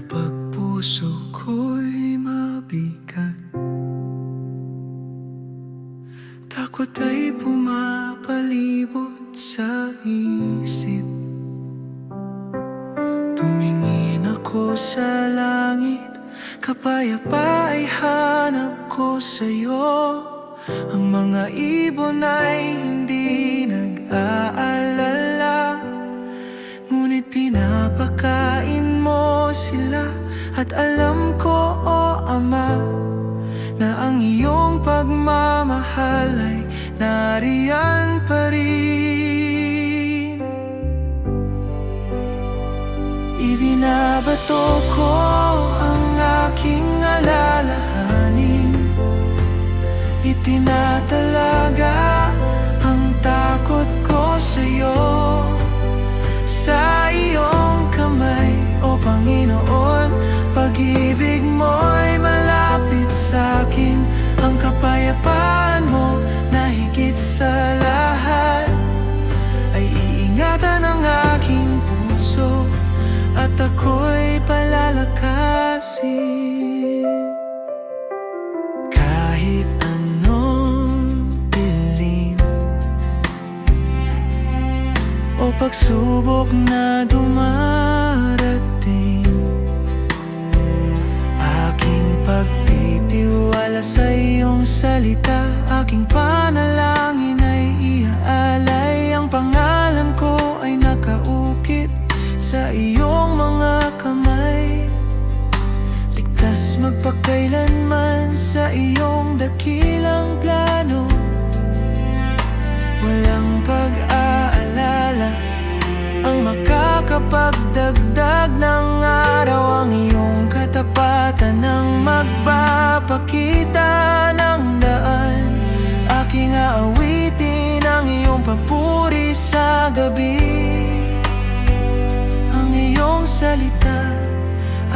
Kapag puso ko'y mabigat, takot ay pumapalibot sa isip. Tumingin ako sa langit, kapayapa ay hanap ko sa'yo. Ang mga ibon ay hindi nag-aalala, ngunit pinapakain mo sila. At alam ko, o Ama, na ang iyong pagmamahal ay nariyan pa rin. Ibinabato ko ang aking alalahanin, itinatalaga ang takot ko sa'yo. Sa iyong kamay, o Panginoon, pag-ibig mo'y malapit sa'kin. Ang kapayapaan mo na higit sa lahat ay iingatan ng aking puso, at ako'y palalakasin. Kahit anong dilim o pagsubok na dumarating, aking pagtitiwala sa iyong salita, aking panalangin ay iaalay. Ang pangalan ko ay nakaukit sa iyong mga kamay, ligtas magpakailanman sa iyong dakilang plano. Walang pag-aalala ang makakapagdagdag ng araw, ang iyong katapatan ang magpapakita ng daan. Aking aawitin ang iyong papuri sa gabi, ang iyong salita,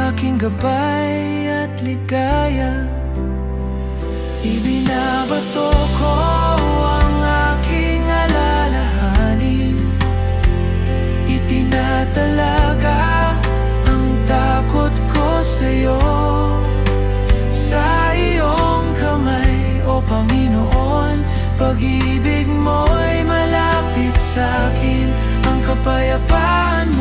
aking gabay at ligaya. Ibinabato ko ang aking alalahanin, itinatalaga ang takot ko sa'yo. Sa iyong kamay, o Panginoon, pag-ibig mo'y malapit sa'kin. Ang kapayapaan